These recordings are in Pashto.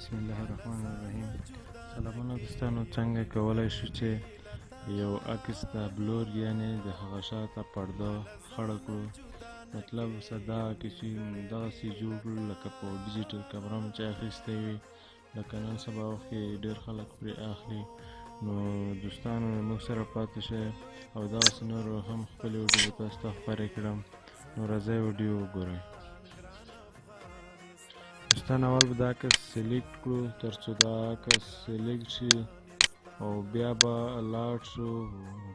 بسم الله الرحمن الرحیم. سلامونه دوستانو، څنګه کولی شو چې یو عکس د بلور یعنې د هغه شاته پرده خړه کړو. مطلب اوسه دا عکس چې دغسې جوړ کړو لکه په ډیجیټل کمره مو چې اخیستی وي، لکه نن سبا وخت کې ډېر خلک پرې اخلي. نو دوستانو موږ سره پاتې شئ او دغسې نور هم خپلې ویډیو تاسو ته خپرې کړم. نو راځئ ویډیو وګورئ. دوستان اول به دا عکس سلیکټ کړو تر څو دا عکس سلیکټ شي او بیا به لاړ شو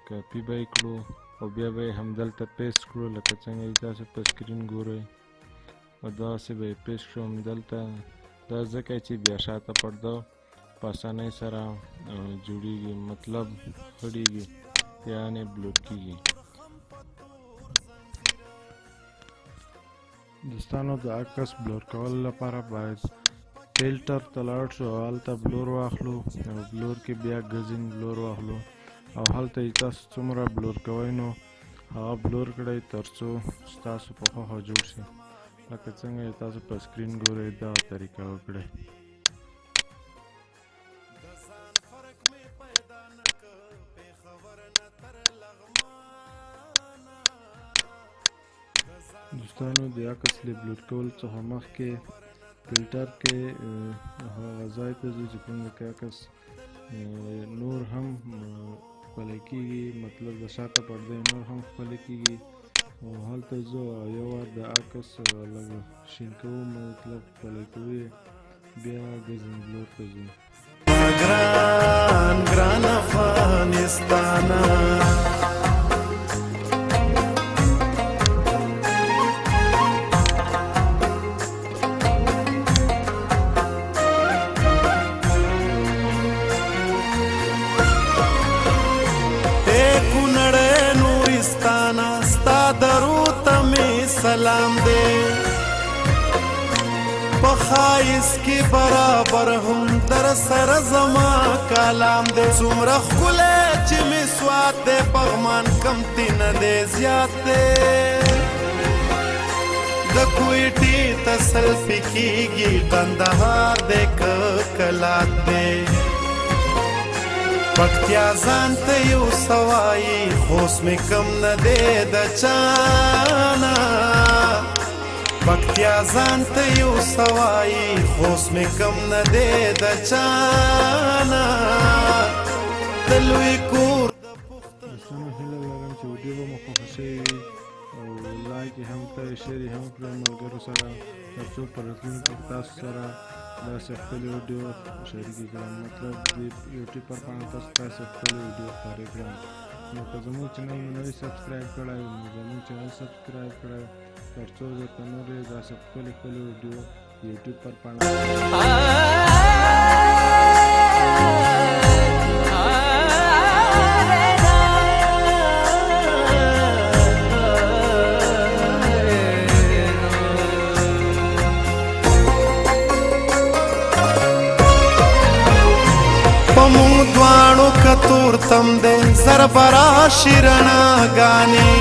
کاپي به یې کړو او بیا به یې همدلته پیسټ کړو لکه څنګه چې تاسو په سکرین ګورئ، او داسې به یې پیسټ کړو همدلته. دا ځکه چې بیا شاته پرده په اسانۍ سره جوړیږي، مطلب خړیږي یعنې بلور کیږي. دوستانو د عکس بلور کولو لپاره باید فلټر ته لاړ شو او هلته بلور واخلو او بلور کې بیا ګزین بلور واخلو او هلته چې تاسو څومره بلور کوئ نو هغه بلور کړئ تر څو ستاسو په خوښه جوړ شي. لکه څنګه چې تاسو په سکرین ګورئ دغه طریقه وکړئ. دوستانو د عکس له بلور کولو څخه مخکې فلټر کې هغه ځای ته ځو چې کوم کې عکس نور هم ښکلی کېږي، مطلب د شاته پرده نور هم ښکلی کېږي، او هلته ځو او یو وار د عکس لږ شین کوو، مطلب ښکلی کوو یې، بیا ګزین بلور ته ځو. ګران ګران افغانستانه سلام دے پخائس کی برابر هم در سر زما کلام دے څومره ښکلی چې مې سوات دے پغمان کمتی نه دی زیات دی د کویټې ته سلفي کېږي قندهار دی که کلات دی پکتیا ځان ته یو سوایي خوست مې کم نه دی د چانا پکتیا ځان ته یو سوایي خوست مې کم نه دی د چانا د لوی کور دوستانو هیله لرم چې ویډیو به مو خوښه شوې وي او لایک یې هم کړئ، شیر یې هم کړئ ملګرو سره تر څو په راتلونکي کې تاسو سره داسې ښکلې ویډیو شریکې کړم، مطلب د یوټیوب پر پاڼه تاسو ته داسې ښکلې ویډیو خپرې کړم. نو که زموږ چینل مو نه وي سبسکرایب کړی نو زموږ چینل سبسکرایب کړئ تر څو درته نورې داسې ښکلې ښکلې ویډیو یوټیوب پر پاڼه پمو دوانو کتور تم دے زربرا شیرنا گانی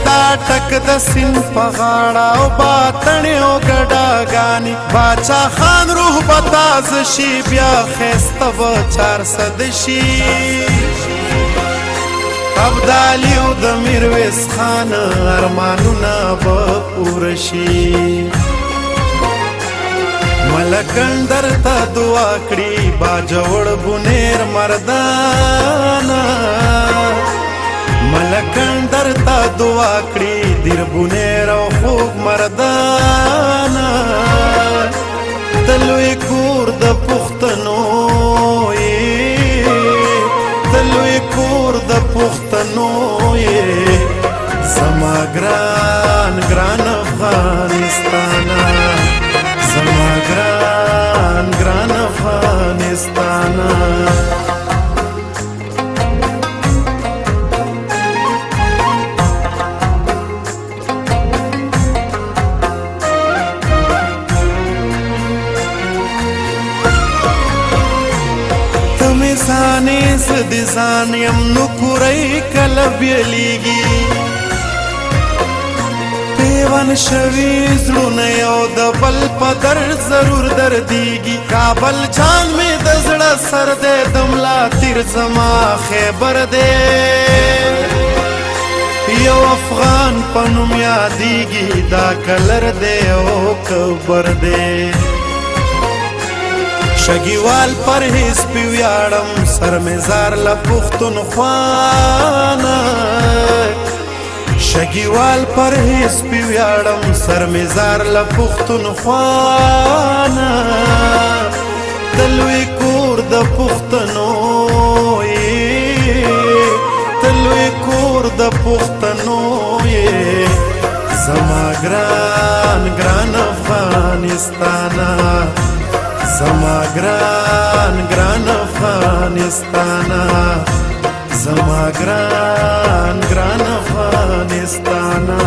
دا ټک د سین په غاړه او باطنې او ګډا گانی باچا خان روح بتاز شي بیا خسته به 400 شي ابدالي او د میرویس خان ارمانونه به پوره شي ملکندر ته دعا کړي باجوړ بونیر مردانا ملکندر ته دعا کړي دیر بونیر او خوږ مردانا تلوی کور د پښتنو تلوی کور د پښتنو زما ګران ګران افغانستانه زما ګران ګران افغانستانه تمې ځانې زه د ځان یم نو کورۍ کله بیلیږي لیون شوي زړونه یو د بل په در ضرور دردیږي کابل جان مې د زړه سر دی د ملا تیر زما خیبر دی یو افغان په نوم یادیږي دا کلر دی او کبر دی شګیوال پرهیز پې ویاړم سر مې زار له پښتونخوانه شګیوال پرهیز پې ویاړم سر مې زار له پښتونخوانه د لوی کور د پښتنو د لوی کور د پښتنو زما ګران ګران افغانستانه زما ګران ګران افغانستانه زما ګران ګران افغانستانه